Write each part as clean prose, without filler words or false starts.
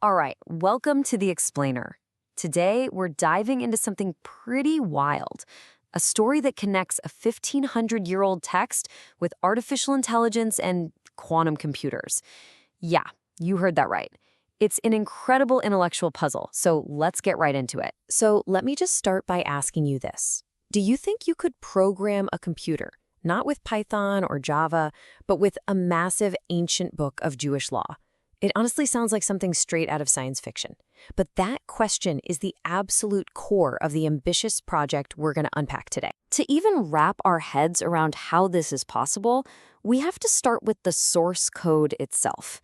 All right, welcome to The Explainer. Today, we're diving into something pretty wild, a story that connects a 1,500-year-old text with artificial intelligence and quantum computers. Yeah, you heard that right. It's an incredible intellectual puzzle, so let's get right into it. So let me just start by asking you this. Do you think you could program a computer, not with Python or Java, but with a massive ancient book of Jewish law? It honestly sounds like something straight out of science fiction. But that question is the absolute core of the ambitious project we're going to unpack today. To even wrap our heads around how this is possible, we have to start with the source code itself.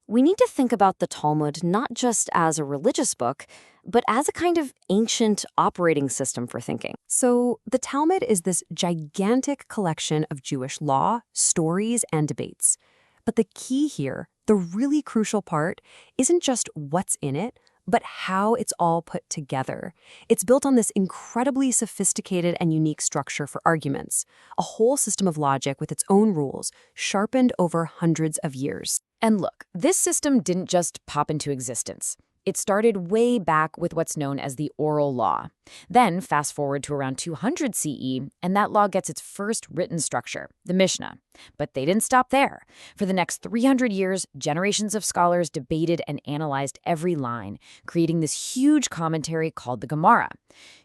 We need to think about the Talmud not just as a religious book, but as a kind of ancient operating system for thinking. So the Talmud is this gigantic collection of Jewish law, stories, and debates. But the key here, the really crucial part, isn't just what's in it, but how it's all put together. It's built on this incredibly sophisticated and unique structure for arguments, a whole system of logic with its own rules, sharpened over hundreds of years. And look, this system didn't just pop into existence. It started way back with what's known as the oral law. Then, fast forward to around 200 CE, and that law gets its first written structure, the Mishnah. But they didn't stop there. For the next 300 years, generations of scholars debated and analyzed every line, creating this huge commentary called the Gemara.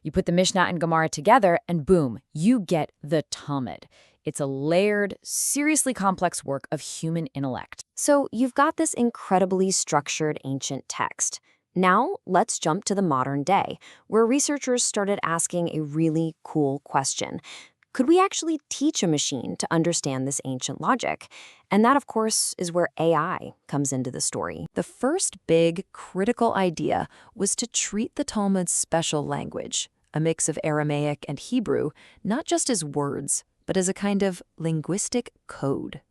You put the Mishnah and Gemara together, and boom, you get the Talmud. It's a layered, seriously complex work of human intellect. So you've got this incredibly structured ancient text. Now, let's jump to the modern day, where researchers started asking a really cool question. Could we actually teach a machine to understand this ancient logic? And that, of course, is where AI comes into the story. The first big, critical idea was to treat the Talmud's special language, a mix of Aramaic and Hebrew, not just as words, but as a kind of linguistic code.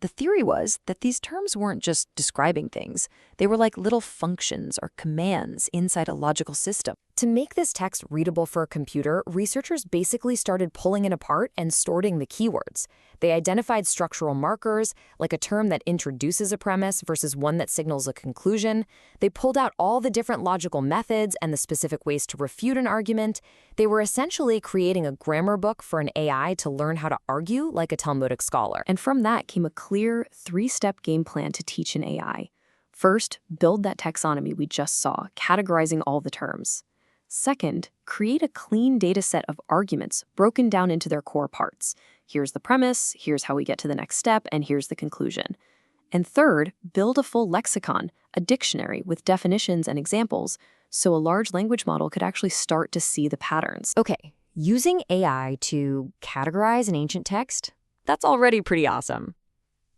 The theory was that these terms weren't just describing things. They were like little functions or commands inside a logical system. To make this text readable for a computer, researchers basically started pulling it apart and sorting the keywords. They identified structural markers, like a term that introduces a premise versus one that signals a conclusion. They pulled out all the different logical methods and the specific ways to refute an argument. They were essentially creating a grammar book for an AI to learn how to argue like a Talmudic scholar. And from that came a clear three-step game plan to teach an AI. First, build that taxonomy we just saw, categorizing all the terms. Second, create a clean data set of arguments broken down into their core parts. Here's the premise, here's how we get to the next step, and here's the conclusion. And third, build a full lexicon, a dictionary with definitions and examples, so a large language model could actually start to see the patterns. Okay, using AI to categorize an ancient text, that's already pretty awesome.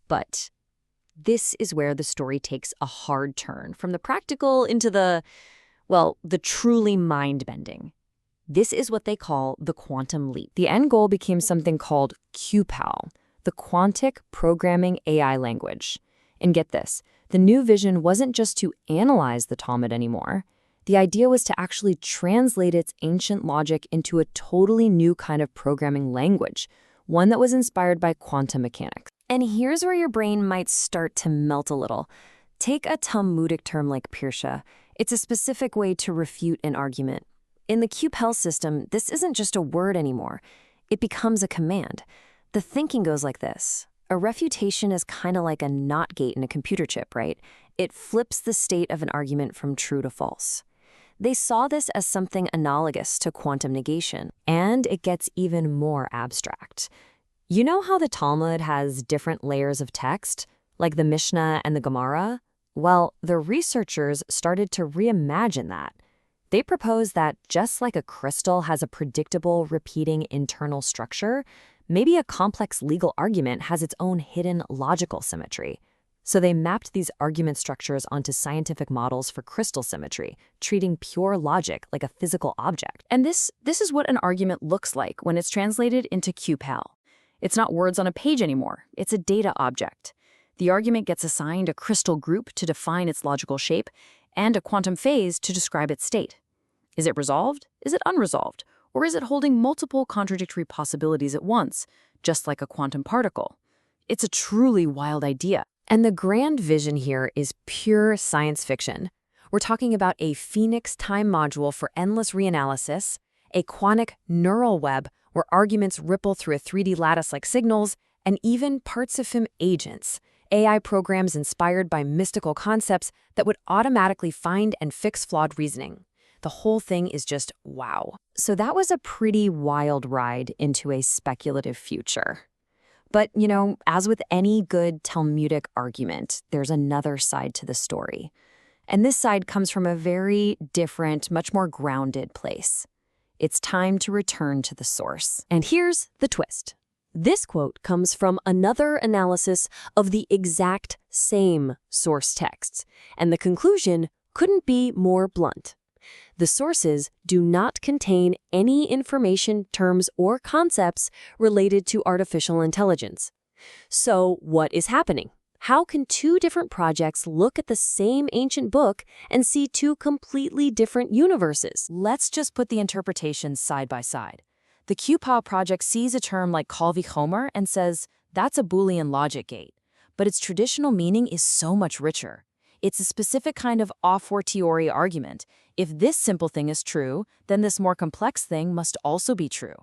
But this is where the story takes a hard turn from the practical into the truly mind-bending. This is what they call the quantum leap. The end goal became something called QPAL, the Quantic Programming AI Language. And get this, the new vision wasn't just to analyze the Talmud anymore. The idea was to actually translate its ancient logic into a totally new kind of programming language, one that was inspired by quantum mechanics. And here's where your brain might start to melt a little. Take a Talmudic term like Pirsha. It's a specific way to refute an argument. In the QPAL system, this isn't just a word anymore. It becomes a command. The thinking goes like this. A refutation is kind of like a NOT gate in a computer chip, right? It flips the state of an argument from true to false. They saw this as something analogous to quantum negation, and it gets even more abstract. You know how the Talmud has different layers of text, like the Mishnah and the Gemara? Well, the researchers started to reimagine that. They proposed that just like a crystal has a predictable, repeating internal structure, maybe a complex legal argument has its own hidden logical symmetry. So they mapped these argument structures onto scientific models for crystal symmetry, treating pure logic like a physical object. And this is what an argument looks like when it's translated into QPAL. It's not words on a page anymore. It's a data object. The argument gets assigned a crystal group to define its logical shape and a quantum phase to describe its state. Is it resolved? Is it unresolved? Or is it holding multiple contradictory possibilities at once, just like a quantum particle? It's a truly wild idea. And the grand vision here is pure science fiction. We're talking about a Phoenix time module for endless reanalysis, a quantic neural web where arguments ripple through a 3D lattice like signals, and even parts of him agents, AI programs inspired by mystical concepts that would automatically find and fix flawed reasoning. The whole thing is just wow. So that was a pretty wild ride into a speculative future. But, as with any good Talmudic argument, there's another side to the story. And this side comes from a very different, much more grounded place. It's time to return to the source. And here's the twist. This quote comes from another analysis of the exact same source texts, and the conclusion couldn't be more blunt. The sources do not contain any information, terms, or concepts related to artificial intelligence. So, what is happening? How can two different projects look at the same ancient book and see two completely different universes? Let's just put the interpretations side by side. The QPAW project sees a term like Kal V'chomer and says, that's a Boolean logic gate. But its traditional meaning is so much richer. It's a specific kind of a fortiori argument. If this simple thing is true, then this more complex thing must also be true.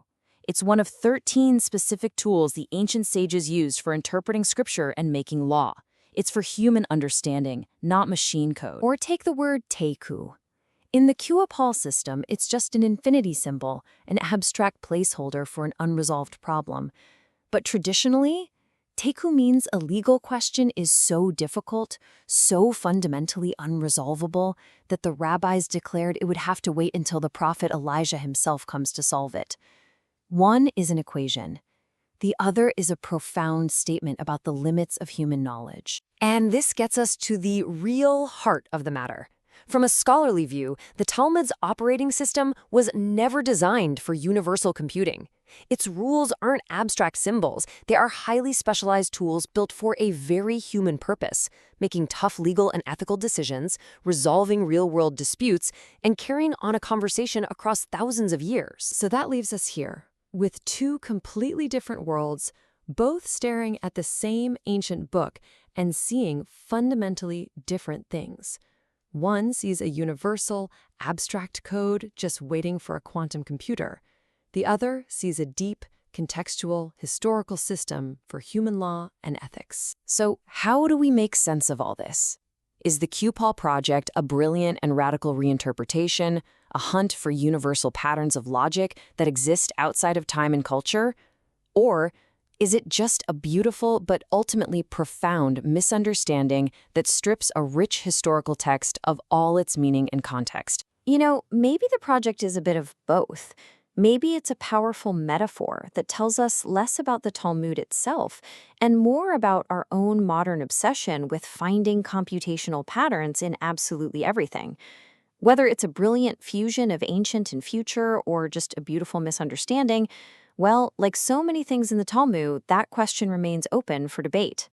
It's one of 13 specific tools the ancient sages used for interpreting scripture and making law. It's for human understanding, not machine code. Or take the word teiku. In the QAPAL system, it's just an infinity symbol, an abstract placeholder for an unresolved problem. But traditionally, teiku means a legal question is so difficult, so fundamentally unresolvable, that the rabbis declared it would have to wait until the prophet Elijah himself comes to solve it. One is an equation. The other is a profound statement about the limits of human knowledge. And this gets us to the real heart of the matter. From a scholarly view, the Talmud's operating system was never designed for universal computing. Its rules aren't abstract symbols. They are highly specialized tools built for a very human purpose, making tough legal and ethical decisions, resolving real-world disputes, and carrying on a conversation across thousands of years. So that leaves us here, with two completely different worlds, both staring at the same ancient book and seeing fundamentally different things. One sees a universal, abstract code just waiting for a quantum computer. The other sees a deep, contextual, historical system for human law and ethics. So how do we make sense of all this? Is the QPAL project a brilliant and radical reinterpretation, a hunt for universal patterns of logic that exist outside of time and culture? Or is it just a beautiful but ultimately profound misunderstanding that strips a rich historical text of all its meaning and context? Maybe the project is a bit of both. Maybe it's a powerful metaphor that tells us less about the Talmud itself and more about our own modern obsession with finding computational patterns in absolutely everything. Whether it's a brilliant fusion of ancient and future or just a beautiful misunderstanding, well, like so many things in the Talmud, that question remains open for debate.